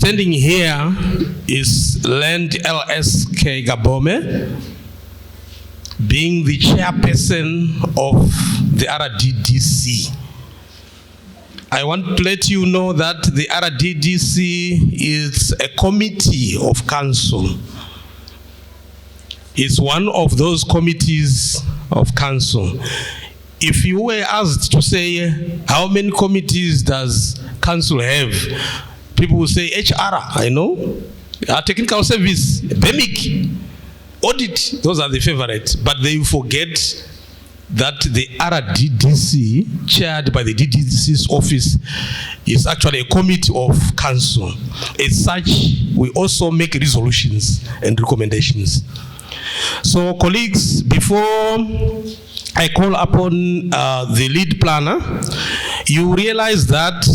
Standing here is Land LSK Gabome, being the chairperson of the RDDC. I want to let you know that the RDDC is a committee of council. It's one of those committees of council. If you were asked to say, how many committees does council have? People will say HR, I know. Technical service, BEMIC, audit, those are the favorites. But they forget that the RDDC, chaired by the DDC's office, is actually a committee of council. As such, we also make resolutions and recommendations. So, colleagues, before I call upon the lead planner, you realize that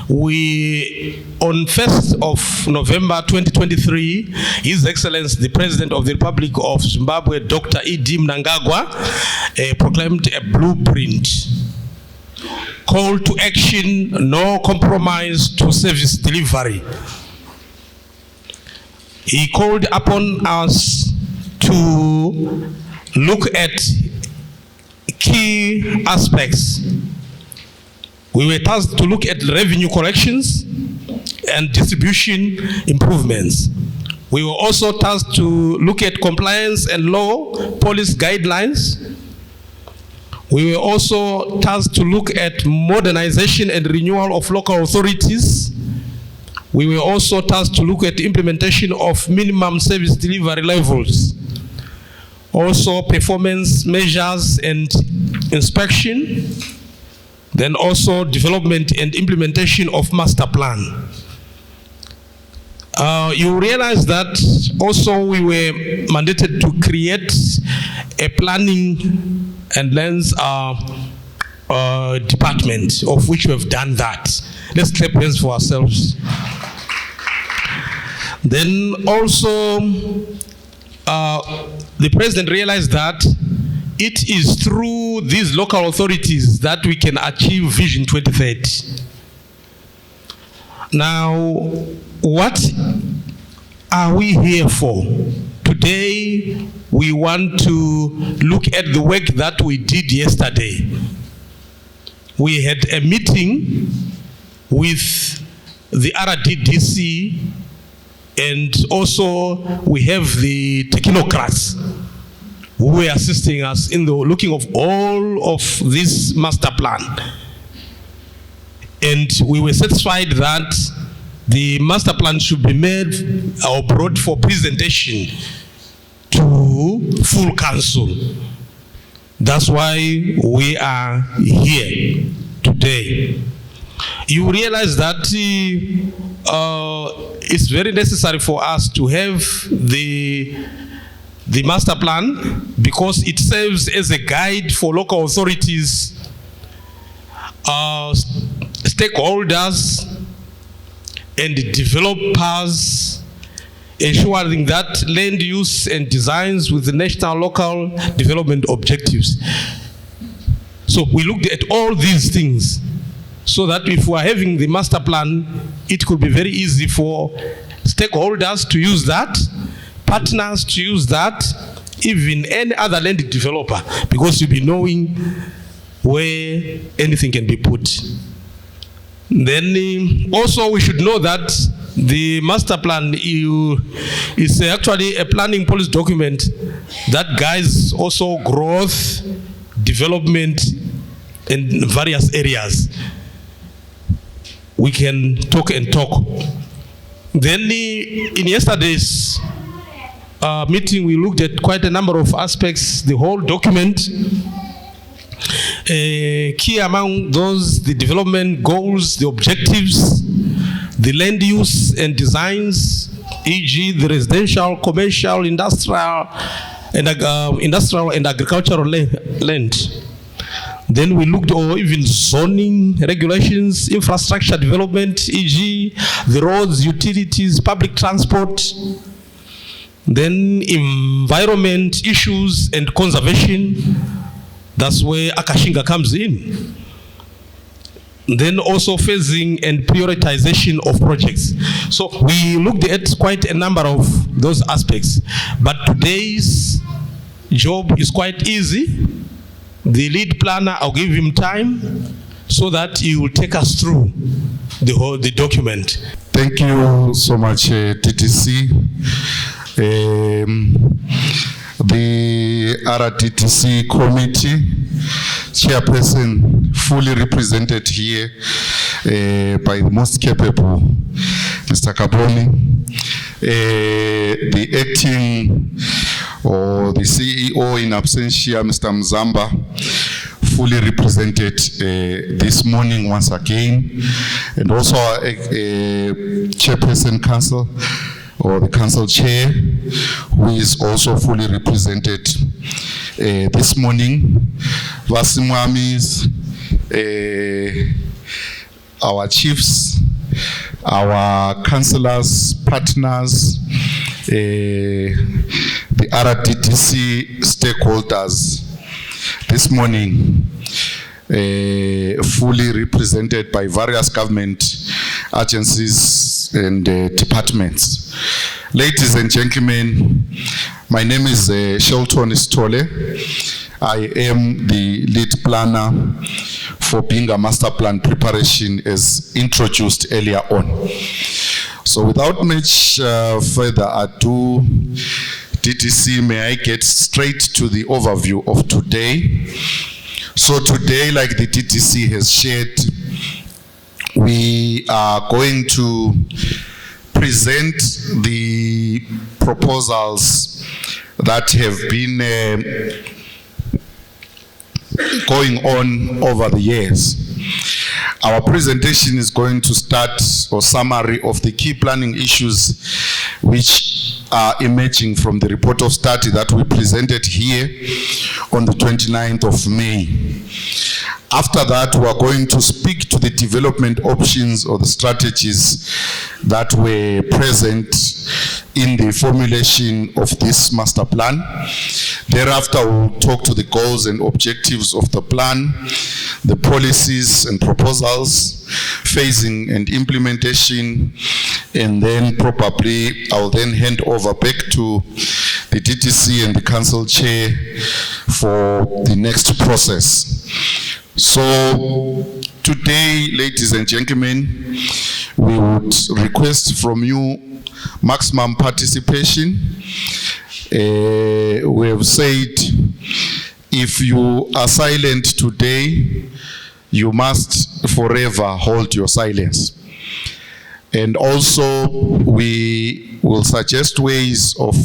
we, on 1st of November 2023, His Excellency the President of the Republic of Zimbabwe, Dr. E.D. Mnangagwa, proclaimed a blueprint. Call to action, no compromise to service delivery. He called upon us to look at key aspects. We were tasked to look at revenue collections and distribution improvements. We were also tasked to look at compliance and law policy guidelines. We were also tasked to look at modernization and renewal of local authorities. We were also tasked to look at implementation of minimum service delivery levels. Also performance measures and inspection. Then also development and implementation of master plan. You realize that also we were mandated to create a planning and lands department, of which we have done that. Let's clap hands for ourselves. Then also the president realized that it is through these local authorities that we can achieve Vision 2030. Now, what are we here for? Today, we want to look at the work that we did yesterday. We had a meeting with the RDDC, and also we have the technocrats who were assisting us in the looking of all of this master plan. And we were satisfied that the master plan should be made or brought for presentation to full council. That's why we are here today. You realize that it's very necessary for us to have the master plan, because it serves as a guide for local authorities, stakeholders, and developers, ensuring that land use and designs with the national local development objectives. So we looked at all these things so that if we are having the master plan, it could be very easy for stakeholders to use that, partners to use that, even any other land developer, because you'll be knowing where anything can be put. Then also we should know that the master plan is actually a planning policy document that guides also growth, development in various areas. We can talk and talk. Then in yesterday's meeting, we looked at quite a number of aspects, the whole document. Key among those, the development goals, the objectives, the land use and designs, e.g. the residential, commercial, industrial and agricultural land. Then we looked at even zoning regulations, infrastructure development, e.g. the roads, utilities, public transport. Then environment issues and conservation. That's where Akashinga comes in. then also phasing and prioritization of projects. So we looked at quite a number of those aspects, but today's job is quite easy. The lead planner, I'll give him time so that he will take us through the document. Thank you so much, TTC. The RDTC committee chairperson fully represented here by the most capable, Mr. Kaponi. The acting or the CEO in absentia, Mr. Mzamba, fully represented this morning once again, and also our chairperson council, or the council chair, who is also fully represented this morning. Vasimwamis, our chiefs, our councillors, partners, the RDTC stakeholders this morning, fully represented by various government agencies and departments. Ladies and gentlemen, my name is Shelton Sithole. I am the lead planner for Binga Master Plan preparation as introduced earlier on. So without much further ado, DTC, may I get straight to the overview of today. So today, like the DTC has shared, we are going to present the proposals that have been going on over the years. Our presentation is going to start a summary of the key planning issues which are emerging from the report of study that we presented here on the 29th of May. After that, we are going to speak to the development options or the strategies that were present in the formulation of this master plan. Thereafter, we'll talk to the goals and objectives of the plan, the policies and proposals, phasing and implementation, and then probably I'll then hand over back to the DTC and the council chair for the next process. So today, ladies and gentlemen, we would request from you maximum participation. We have said if you are silent today, you must forever hold your silence. And also we will suggest ways of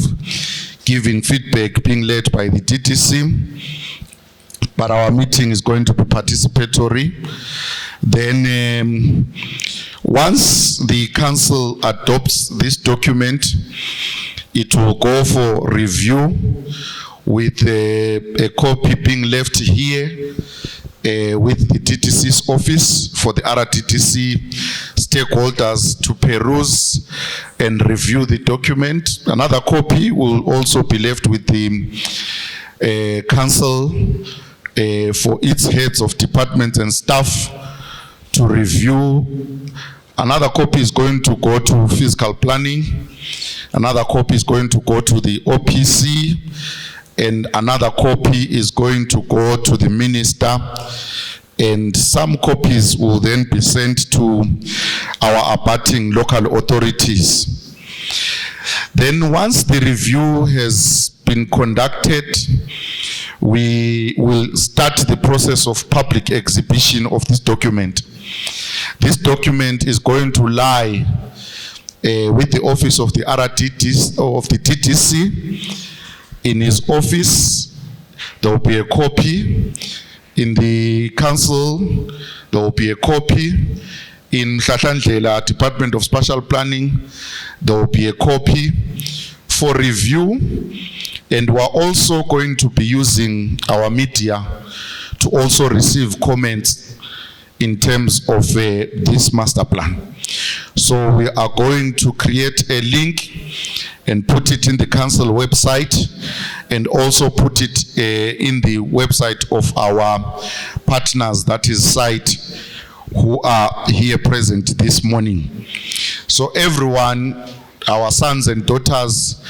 giving feedback being led by the DTC, but our meeting is going to be participatory. Then once the council adopts this document, it will go for review with a copy being left here with the DTC's office for the RDTC stakeholders to peruse and review the document. Another copy will also be left with the council for its heads of departments and staff to review. Another copy is going to go to fiscal planning. Another copy is going to go to the OPC. And another copy is going to go to the minister. And some copies will then be sent to our abutting local authorities. Then once the review has been conducted, we will start the process of public exhibition of this document. This document is going to lie with the office of the RDTC, or of the TTC. In his office, there will be a copy. In the council, there will be a copy. In Mhlathandlela Department of Spatial Planning, there will be a copy for review. And we're also going to be using our media to also receive comments in terms of this master plan. So we are going to create a link and put it in the council website, and also put it in the website of our partners, that is site who are here present this morning. So everyone, our sons and daughters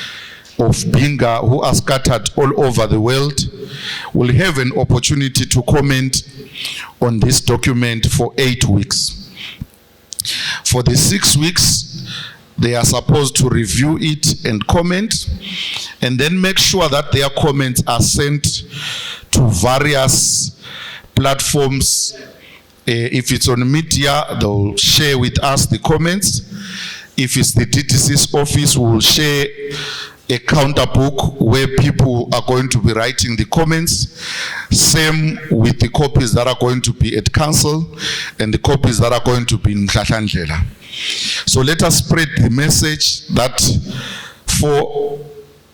of Binga who are scattered all over the world will have an opportunity to comment on this document for 8 weeks. For the 6 weeks, they are supposed to review it and comment, and then make sure that their comments are sent to various platforms. If it's on media, they'll share with us the comments. If it's the DTC's office, we'll share a counter book where people are going to be writing the comments. Same with the copies that are going to be at council and the copies that are going to be in Mhlahlandlela. So let us spread the message that for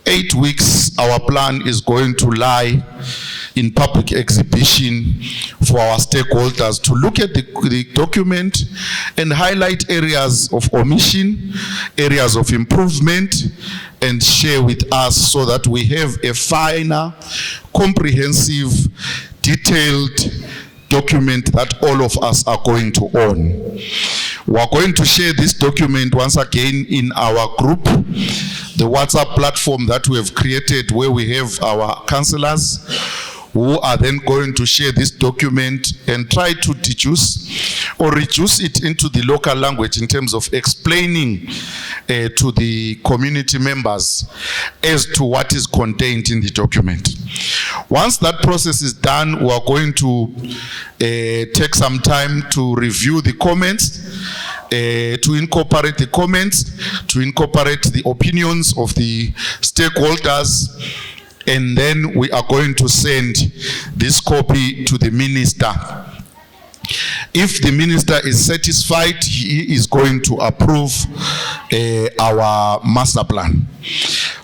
8 weeks our plan is going to lie in public exhibition for our stakeholders to look at the document and highlight areas of omission, areas of improvement, and share with us so that we have a finer, comprehensive, detailed document that all of us are going to own. We are going to share this document once again in our group, the WhatsApp platform that we have created, where we have our councillors who are then going to share this document and try to deduce or reduce it into the local language in terms of explaining to the community members as to what is contained in the document. Once that process is done, we are going to take some time to review the comments, to incorporate the comments, to incorporate the opinions of the stakeholders, and then we are going to send this copy to the minister. If the minister is satisfied, he is going to approve our master plan.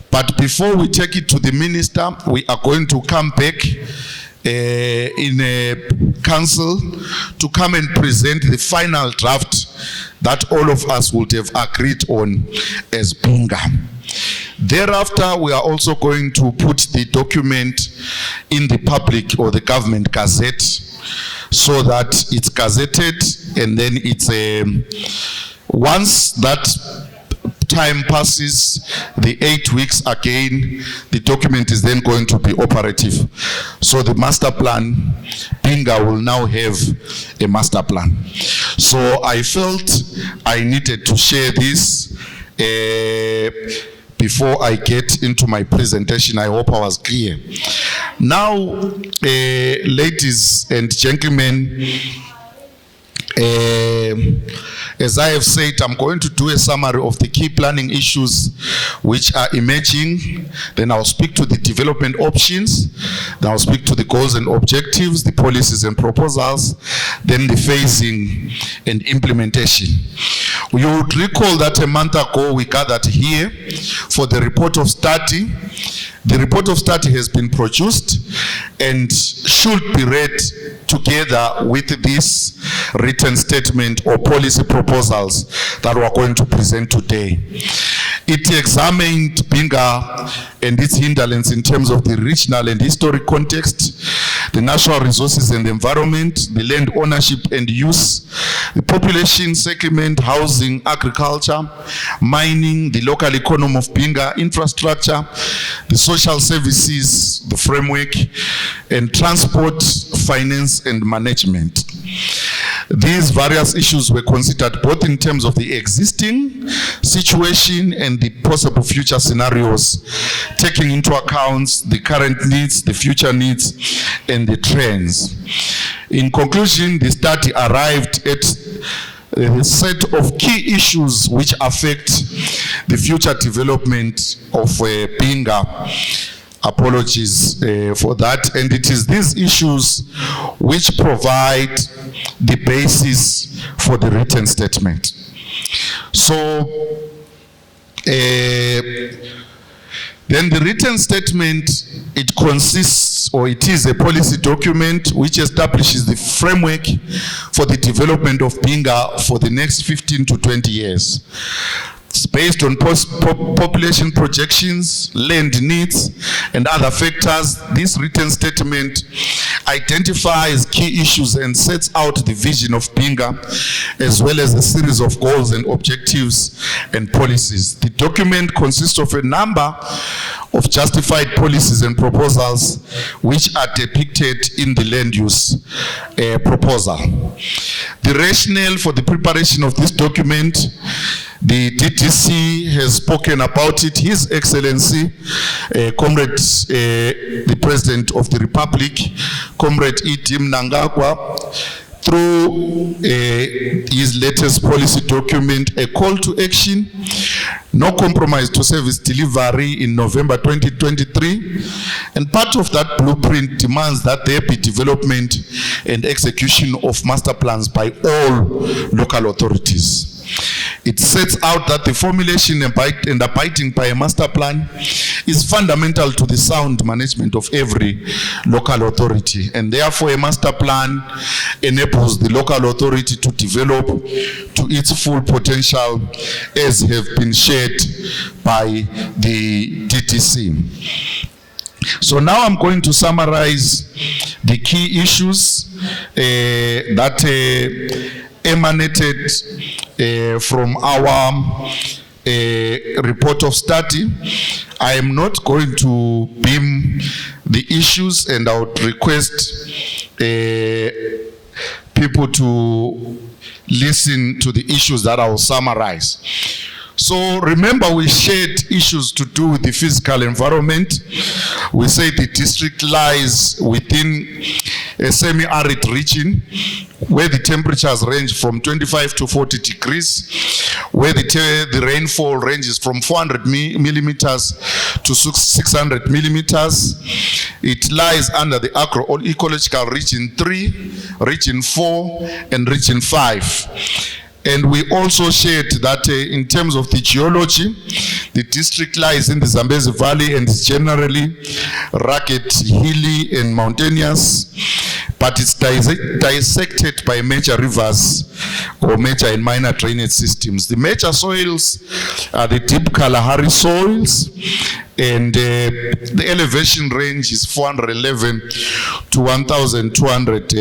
But before we take it to the minister, we are going to come back in a council to come and present the final draft that all of us would have agreed on as Binga. Thereafter, we are also going to put the document in the public or the government gazette so that it's gazetted, and then it's once that time passes, the 8 weeks again, the document is then going to be operative. So the master plan, Binga will now have a master plan. So I felt I needed to share this before I get into my presentation. I hope I was clear. Now, ladies and gentlemen, as I have said, I'm going to do a summary of the key planning issues which are emerging. Then I'll speak to the development options. Then I'll speak to the goals and objectives, the policies and proposals, then the phasing and implementation. You would recall that a month ago we gathered here for the report of study. The report of study has been produced and should be read together with this written statement or policy proposals that we are going to present today. It examined Binga and its hinterlands in terms of the regional and historic context, the natural resources and the environment, the land ownership and use, the population, settlement, housing, agriculture, mining, the local economy of Binga, infrastructure, the social services, the framework, and transport, finance, and management. These various issues were considered both in terms of the existing situation and the possible future scenarios, taking into account the current needs, the future needs, and the trends. In conclusion, the study arrived at a set of key issues which affect the future development of Binga. Apologies for that. And it is these issues which provide the basis for the written statement. So, then the written statement, it consists, or it is a policy document which establishes the framework for the development of Binga for the next 15 to 20 years. It's based on population projections, land needs, and other factors. This written statement identifies key issues and sets out the vision of Binga, as well as a series of goals and objectives and policies. The document consists of a number of justified policies and proposals which are depicted in the land use proposal. The rationale for the preparation of this document, the DTC has spoken about it. His Excellency, Comrade, the President of the Republic, Comrade E.T. Mnangagwa, through his latest policy document, a call to action, no compromise to service delivery in November 2023. And part of that blueprint demands that there be development and execution of master plans by all local authorities. It sets out that the formulation and abiding by a master plan is fundamental to the sound management of every local authority, and therefore a master plan enables the local authority to develop to its full potential, as have been shared by the DTC. So now I'm going to summarize the key issues that emanated from our report of study. I am not going to beam the issues, and I would request people to listen to the issues that I will summarize. So remember, we shared issues to do with the physical environment. We say the district lies within a semi-arid region where the temperatures range from 25 to 40 degrees, where the rainfall ranges from 400 millimeters to 600 millimeters. It lies under the agroecological region 3, region 4, and region 5. And we also shared that in terms of the geology, the district lies in the Zambezi Valley and is generally rugged, hilly, and mountainous, but it's dissected by major rivers or major and minor drainage systems. The major soils are the deep Kalahari soils, and the elevation range is 411 to 1,200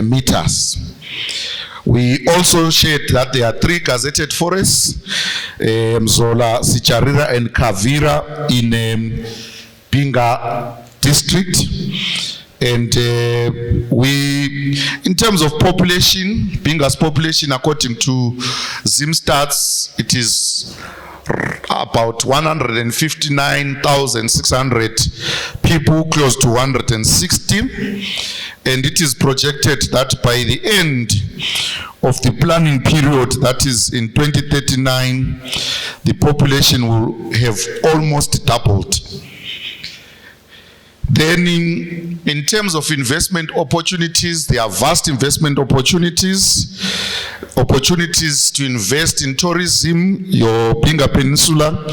meters. We also shared that there are 3 gazetted forests, Mzola, Sicharira, and Kavira in Binga district. And in terms of population, Binga's population, according to Zimstats, it is about 159,600 people, close to 160. And it is projected that by the end of the planning period, that is in 2039, the population will have almost doubled. Then in terms of investment opportunities, there are vast investment opportunities to invest in tourism, your Binga Peninsula,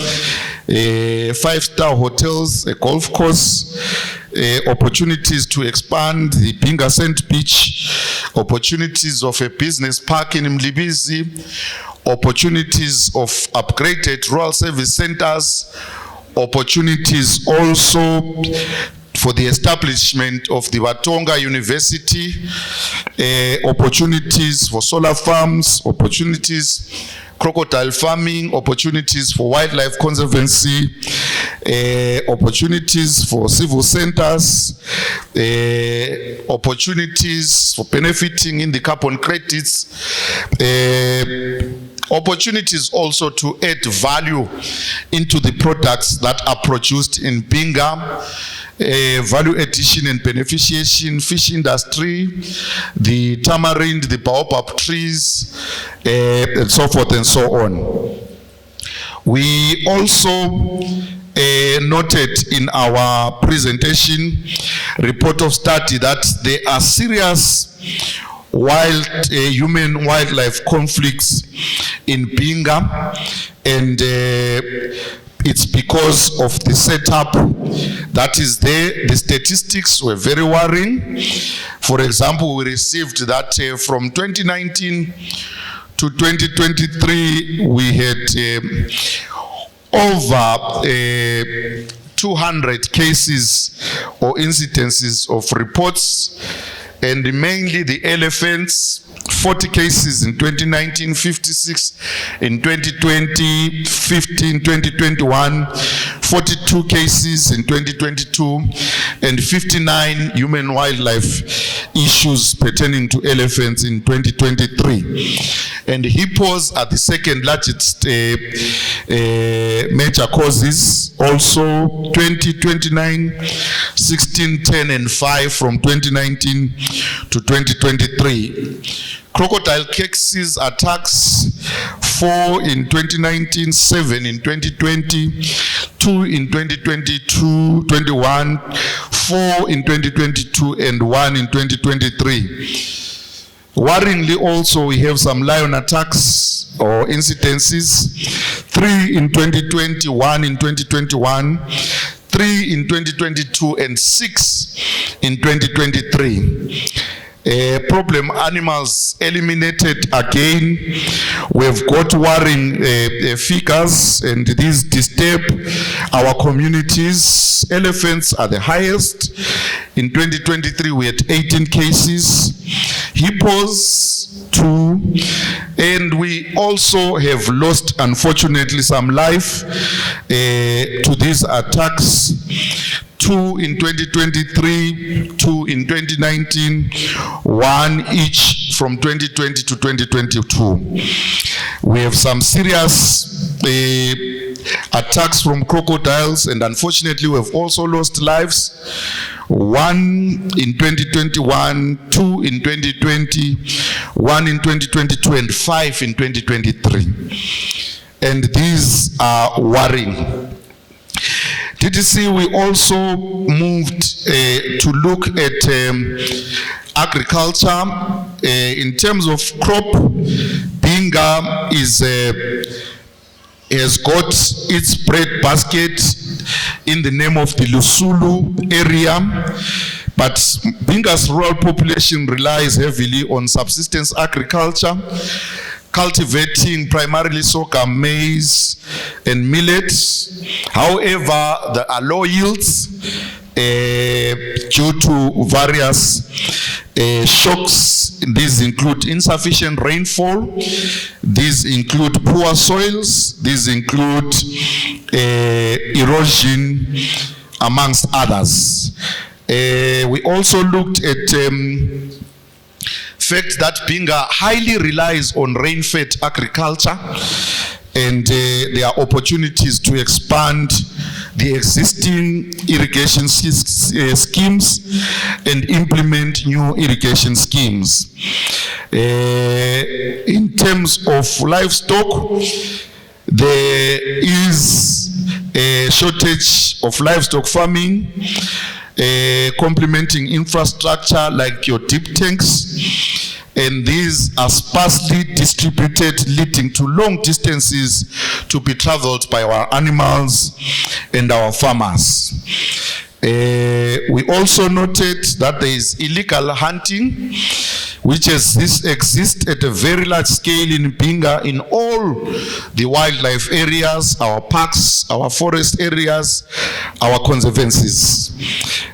5-star hotels, a golf course, opportunities to expand the Binga Sand Beach, opportunities of a business park in Mlibizi, opportunities of upgraded rural service centers, opportunities also for the establishment of the Watonga University, opportunities for solar farms, opportunities crocodile farming, opportunities for wildlife conservancy, opportunities for civil centers, opportunities for benefiting in the carbon credits, opportunities also to add value into the products that are produced in Binga, value addition and beneficiation, fish industry, the tamarind, the baobab trees, and so forth and so on. We also noted in our presentation report of study that there are serious human-wildlife conflicts in Binga, and it's because of the setup that is there. The statistics were very worrying. For example, we received that from 2019 to 2023, we had over 200 cases or incidences of reports, and mainly the elephants, 40 cases in 2019, 56 in 2020, 15, 2021, 42 cases in 2022, and 59 human wildlife issues pertaining to elephants in 2023. And hippos are the second largest major causes, also 2029, 16, 10, and 5 from 2019 to 2023. Crocodile cases attacks, 4 in 2019, 7 in 2020, 2 in 2022, 21, 4 in 2022, and 1 in 2023. Worryingly also, we have some lion attacks or incidences, 3 in 2020, 1 in 2021, 3 in 2022, and 6 in 2023. Problem animals eliminated again. We've got worrying figures, and these disturb our communities. Elephants are the highest. In 2023, we had 18 cases. Hippos, 2. And we also have lost, unfortunately, some life to these attacks. 2 in 2023, 2 in 2019, 1 each from 2020 to 2022. We have some serious attacks from crocodiles, and unfortunately we have also lost lives. 1 in 2021, 2 in 2020, 1 in 2022, and 5 in 2023. And these are worrying. DTC, we also moved to look at agriculture. In terms of crop, Binga has got its bread basket in the name of the Lusulu area, but Binga's rural population relies heavily on subsistence agriculture, cultivating primarily sorghum, maize, and millet. However, there are low yields due to various shocks. These include insufficient rainfall, these include poor soils, these include erosion, amongst others. We also looked at fact that Binga highly relies on rain-fed agriculture, and there are opportunities to expand the existing irrigation schemes and implement new irrigation schemes. In terms of livestock, there is a shortage of livestock farming, complementing infrastructure like your deep tanks, and these are sparsely distributed, leading to long distances to be traveled by our animals and our farmers. We also noted that there is illegal hunting, which exists at a very large scale in Binga in all the wildlife areas, our parks, our forest areas, our conservancies.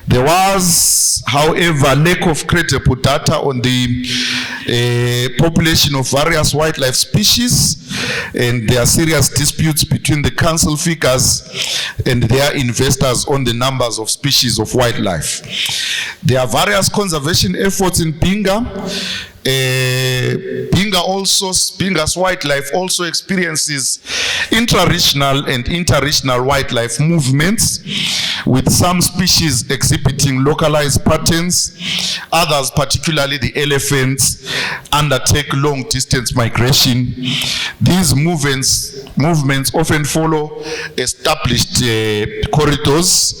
There was, however, lack of credible data on the population of various wildlife species, and there are serious disputes between the council figures and their investors on the numbers of species of wildlife. There are various conservation efforts in Binga. Binga's wildlife also experiences intra-regional and inter-regional wildlife movements, with some species exhibiting localized patterns. Others, particularly the elephants, undertake long-distance migration. These movements often follow established corridors,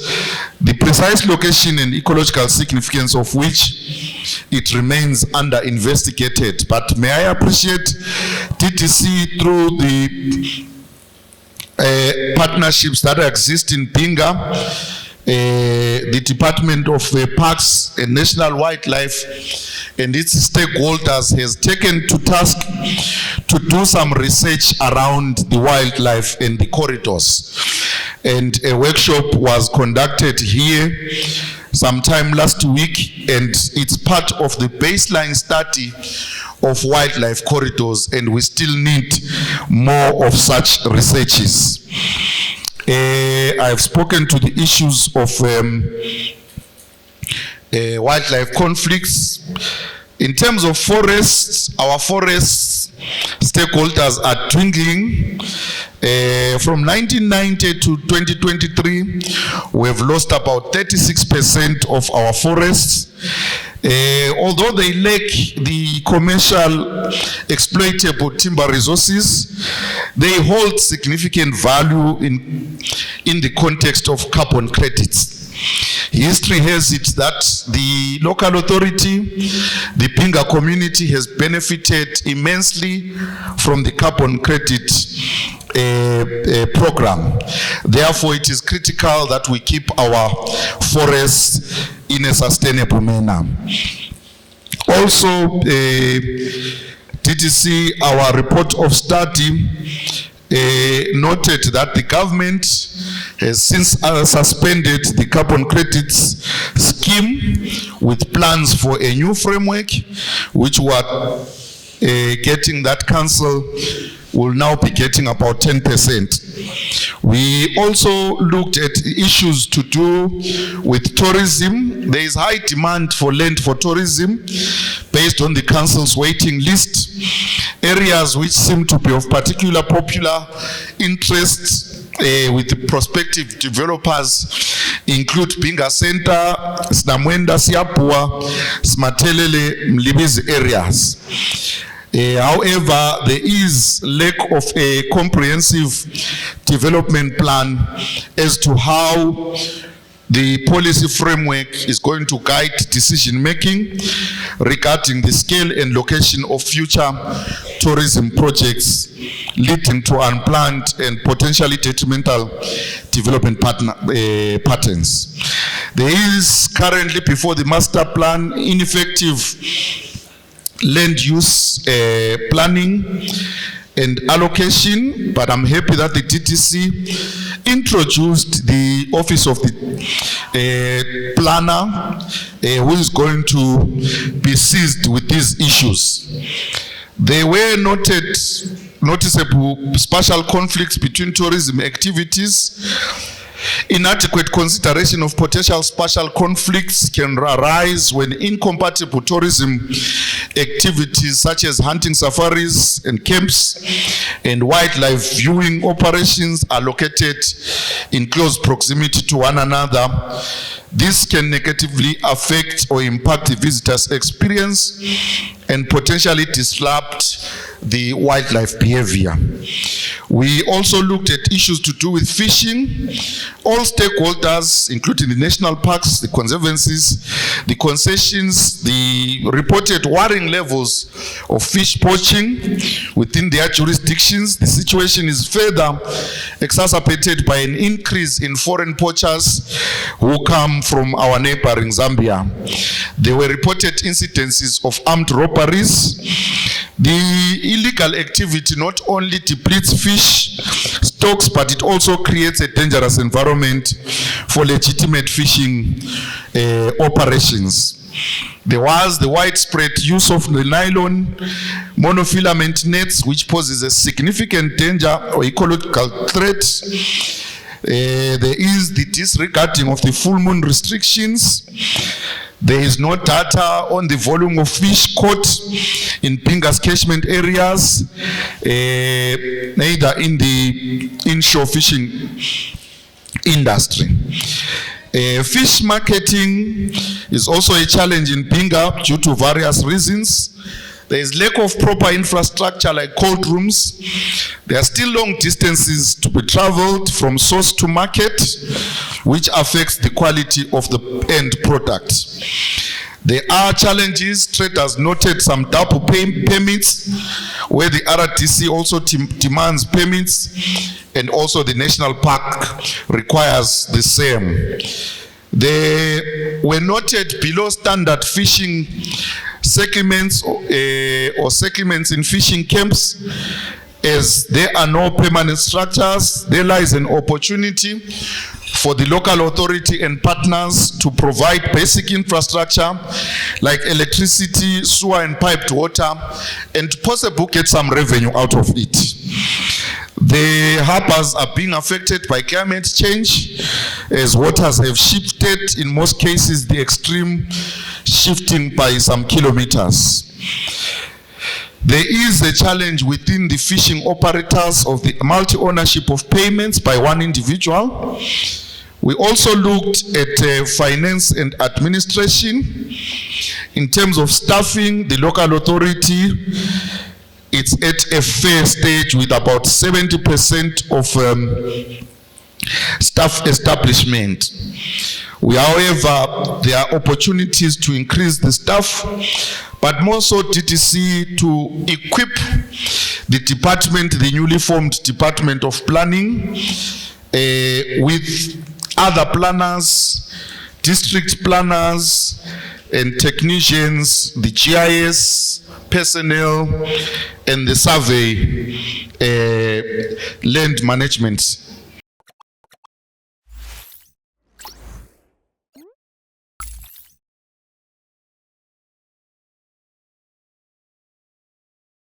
the precise location and ecological significance of which it remains under-investigated. But may I appreciate DTC through the partnerships that exist in Binga, the Department of Parks and National Wildlife and its stakeholders has taken to task to do some research around the wildlife and the corridors. And a workshop was conducted here sometime last week, and it's part of the baseline study of wildlife corridors, and we still need more of such researches. I've spoken to the issues of wildlife conflicts. In terms of forests, our forest stakeholders are dwindling. From 1990 to 2023, we have lost about 36% of our forests. Although they lack the commercial exploitable timber resources, they hold significant value in the context of carbon credits. History has it that the local authority, the Binga community, has benefited immensely from the carbon credit program. Therefore, it is critical that we keep our forests in a sustainable manner. Also, DTC, our report of study, noted that the government has since suspended the carbon credits scheme with plans for a new framework, which were getting that council will now be getting about 10%. We also looked at issues to do with tourism. There is high demand for land for tourism based on the council's waiting list. Areas which seem to be of particular popular interest with the prospective developers include Binga Center, Snamwenda, Siapua, Smatelele, Mlibizi areas. However, there is lack of a comprehensive development plan as to how the policy framework is going to guide decision-making regarding the scale and location of future tourism projects leading to unplanned and potentially detrimental development patterns. There is currently before the master plan ineffective land use planning and allocation, but I'm happy that the DTC introduced the office of the planner who is going to be seized with these issues. There were noticeable spatial conflicts between tourism activities. Inadequate consideration of potential spatial conflicts can arise when incompatible tourism activities such as hunting safaris and camps and wildlife viewing operations are located in close proximity to one another. This can negatively affect or impact the visitor's experience and potentially disrupt the wildlife behavior. We also looked at issues to do with fishing. All stakeholders, including the national parks, the conservancies, the concessions, the reported worrying levels of fish poaching within their jurisdictions. The situation is further exacerbated by an increase in foreign poachers who come from our neighboring Zambia. There were reported incidences of armed robberies. The illegal activity not only depletes fish stocks, but it also creates a dangerous environment for legitimate fishing operations. There was the widespread use of the nylon monofilament nets, which poses a significant danger or ecological threat. There is the disregarding of the full moon restrictions. There is no data on the volume of fish caught in Binga's catchment areas, neither in the inshore fishing industry. Fish marketing is also a challenge in Binga due to various reasons. There is lack of proper infrastructure like cold rooms. There are still long distances to be traveled from source to market, which affects the quality of the end product. There are challenges. Traders noted some double permits, where the RDC also demands permits and also the national park requires the same. They were noted below standard fishing settlements or settlements in fishing camps. As there are no permanent structures, there lies an opportunity for the local authority and partners to provide basic infrastructure like electricity, sewer and piped water, and to possibly get some revenue out of it. The harbors are being affected by climate change as waters have shifted, in most cases the extreme shifting by some kilometers. There is a challenge within the fishing operators of the multi-ownership of payments by one individual. We also looked at finance and administration. In terms of staffing, the local authority, it's at a fair stage with about 70% of staff establishment. However, there are opportunities to increase the staff, but more so DTC to equip the department, the newly formed Department of Planning, with other planners, district planners, and technicians, the GIS personnel, and the survey land management